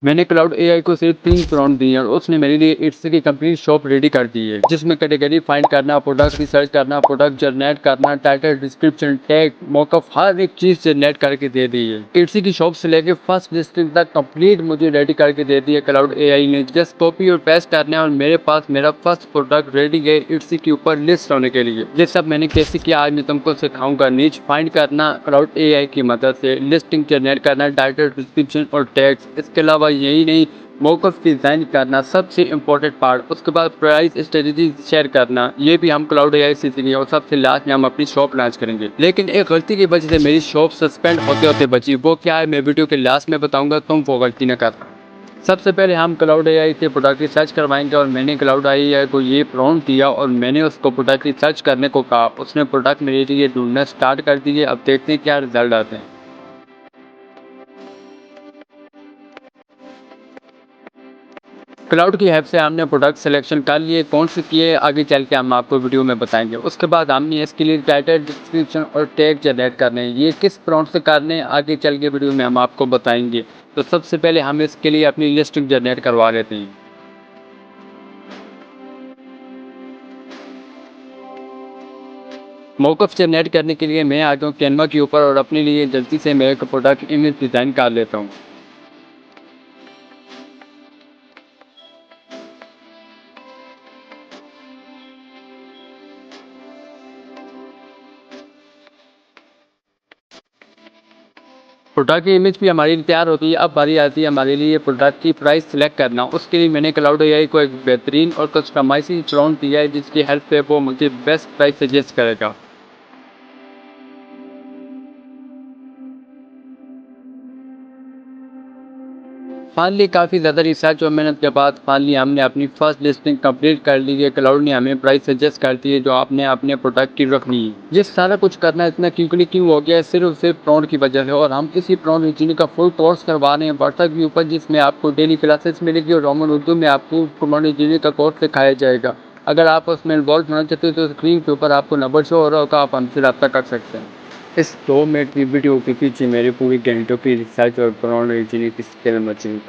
मैंने Claude AI को सिर्फ 3 प्रॉम्प्ट दिए और उसने मेरे लिए इट्स की कंप्लीट शॉप रेडी कर दी है, जिसमें कैटेगरी फाइंड करना, प्रोडक्ट रिसर्च करना, प्रोडक्ट जनरेट करना, टाइटल, डिस्क्रिप्शन, टैग, मॉकअप, हर एक चीज जनरेट करके दे दी है। इट्स की शॉप से लेके फर्स्ट लिस्टिंग तक कंप्लीट मुझे रेडी करके दे दी है क्लाउड एआई ने। जस्ट कॉपी और पेस्ट करना है और मेरे पास मेरा फर्स्ट प्रोडक्ट रेडी है इट्स के ऊपर लिस्ट होने के लिए। ये सब मैंने कैसे किया आज मैं तुमको सिखाऊंगा। नीच फाइंड करना क्लाउड एआई की मदद से, लिस्टिंग जनरेट करना, टाइटल, डिस्क्रिप्शन और टैग्स। इसके अलावा यही नहीं, मौकफ डिज़ाइन करना सबसे इम्पोर्टेंट पार्ट। उसके बाद प्राइस स्ट्रेटजी शेयर करना, ये भी हम क्लाउड एआई से सीखेंगे। और सबसे लास्ट में हम अपनी शॉप लॉन्च करेंगे। लेकिन एक गलती की वजह से मेरी शॉप सस्पेंड होते होते बची, वो क्या है मैं वीडियो के लास्ट में बताऊंगा, तुम वो गलती न करना। सबसे पहले हम क्लाउड एआई से प्रोडक्ट की सर्च करवाएंगे और मैंने क्लाउड एआई को ये प्रॉम्प्ट दिया और मैंने उसको प्रोडक्ट की सर्च करने को कहा। उसने प्रोडक्ट मेरे लिए ढूंढना स्टार्ट कर दिए। अब देखते हैं क्या रिजल्ट आते हैं। क्लाउड की हेल्प से हमने प्रोडक्ट सिलेक्शन कर लिए, कौन से किए आगे चल के हम आपको वीडियो में बताएंगे। उसके बाद हमने इसके लिए टाइटल, डिस्क्रिप्शन और टैग जनरेट करने हैं। ये किस प्रॉम्प्ट से करने हैं आगे चल के वीडियो में हम आपको बताएंगे। तो सबसे पहले हम इसके लिए अपनी लिस्ट जनरेट करवा लेते हैं। मौकफ जनरेट करने के लिए मैं आ गया हूँ कैनवा के ऊपर और अपने लिए जल्दी से मेरे प्रोडक्ट इमेज डिज़ाइन कर लेता हूँ। प्रोडक्ट की इमेज भी हमारी तैयार होती है। अब बारी आती है हमारे लिए प्रोडक्ट की प्राइस सिलेक्ट करना। उसके लिए मैंने क्लाउड एआई को एक बेहतरीन और कस्टमाइज्ड प्रॉम्प्ट दिया है, जिसकी हेल्प से वो मुझे बेस्ट प्राइस सजेस्ट करेगा। फाइनली काफ़ी ज़्यादा रिसर्च और मेहनत के बाद फाइनली हमने अपनी फर्स्ट लिस्टिंग कंप्लीट कर ली है। क्लाउड ने हमें प्राइस सजेस्ट कर दी है जो आपने अपने प्रोडक्ट की रखनी है। ये सारा कुछ करना इतना क्विकली क्यों हो गया है, सिर्फ प्रॉम्प्ट की वजह से। और हम इसी प्रॉम्प्ट इंजीनियरिंग का फुल कोर्स करवा रहे हैं व्हाट्सएप के ऊपर, जिसमें आपको डेली क्लासेस मिलेगी और रोमन उर्दू में आपको प्रॉम्प्ट इंजीनियरिंग का कोर्स सिखाया जाएगा। अगर आप उसमें इन्वॉल्व होना चाहते हो तो स्क्रीन के ऊपर आपको नंबर शो हो रहा होगा, आप हमसे रब्ता कर सकते हैं। इस 2 मिनट की वीडियो के पीछे मेरी पूरी घंटों की रिसर्च और प्रॉम्प्ट इंजीनियरिंग की स्किल मशीन।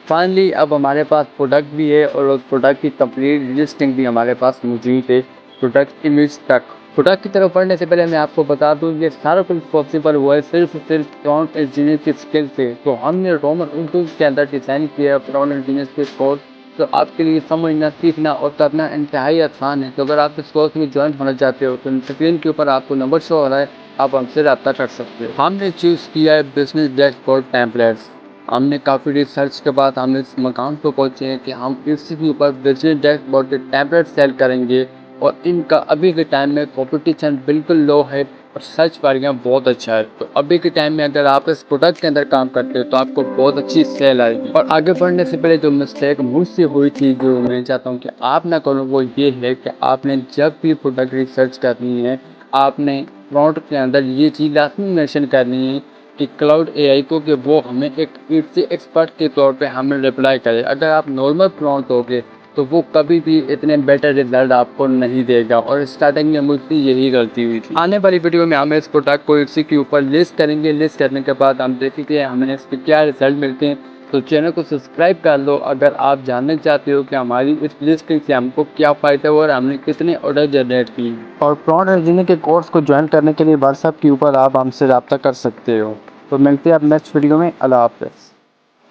फाइनली अब हमारे पास प्रोडक्ट भी है और उस प्रोडक्ट की कंप्लीट लिस्टिंग भी हमारे पास मौजूद है। प्रोडक्ट इमेज तक, प्रोडक्ट की तरफ बढ़ने से पहले मैं आपको बता दूं ये सारा कुछ पॉसिबल हुआ है सिर्फ प्रॉम्प्ट इंजीनियर की स्किल से। तो हमने रोमन उर्दू के अंदर डिज़ाइन किया प्रॉम्प्ट इंजीनियर के कोर्स। तो आपके लिए समझना, सीखना और करना इंतहाई आसान है। तो अगर आप इस कोर्स में ज्वाइन होना चाहते हो तो स्क्रीन के ऊपर आपको नंबर शो हो रहा है, आप हमसे रब्ता कर सकते हो। हमने चूज़ किया है बिजनेस डैशबोर्ड टेम्पलेट्स। हमने काफ़ी रिसर्च के बाद हम इस मकाम पर पहुँचे हैं कि हम इसी के ऊपर बिजनेस डैशबोर्ड के टैबलेट सेल करेंगे। और इनका अभी के टाइम में कंपटीशन बिल्कुल लो है और सर्च पारियाँ बहुत अच्छा है। तो अभी के टाइम में अगर आप इस प्रोडक्ट के अंदर काम करते हो तो आपको बहुत अच्छी सेल आएगी। और आगे बढ़ने से पहले जो मिस्टेक मुझसे हुई थी, जो मैं चाहता हूँ कि आप ना करो, वो ये है कि आपने जब भी प्रोडक्ट रिसर्च करनी है, आपने प्रॉम्प्ट के अंदर ये चीज़ लाजमी मेंशन करनी है कि क्लाउड एआई को कि वो हमें एक इट्स एक्सपर्ट के तौर पे हमें रिप्लाई करे। अगर आप नॉर्मल प्रॉम्प्ट दोगे तो वो कभी भी इतने बेटर रिजल्ट आपको नहीं देगा। और स्टार्टिंग में मुझसे यही गलती हुई थी। आने वाली वीडियो में हम इस प्रोडक्ट को इट्स के ऊपर लिस्ट करेंगे। लिस्ट करने के बाद हम देखेंगे हमें इसके क्या रिजल्ट मिलते हैं। तो चैनल को सब्सक्राइब कर लो अगर आप जानना चाहते हो कि हमारी इस लिस्टिंग से हमको क्या फ़ायदा हुआ और हमने कितने ऑर्डर जनरेट किए। और प्रॉम्प्ट इंजीनियरिंग के कोर्स को ज्वाइन करने के लिए व्हाट्सएप के ऊपर आप हमसे रब्ता कर सकते हो। तो मिलते हैं अब नेक्स्ट वीडियो में। अल्लाह हाफ़िज़।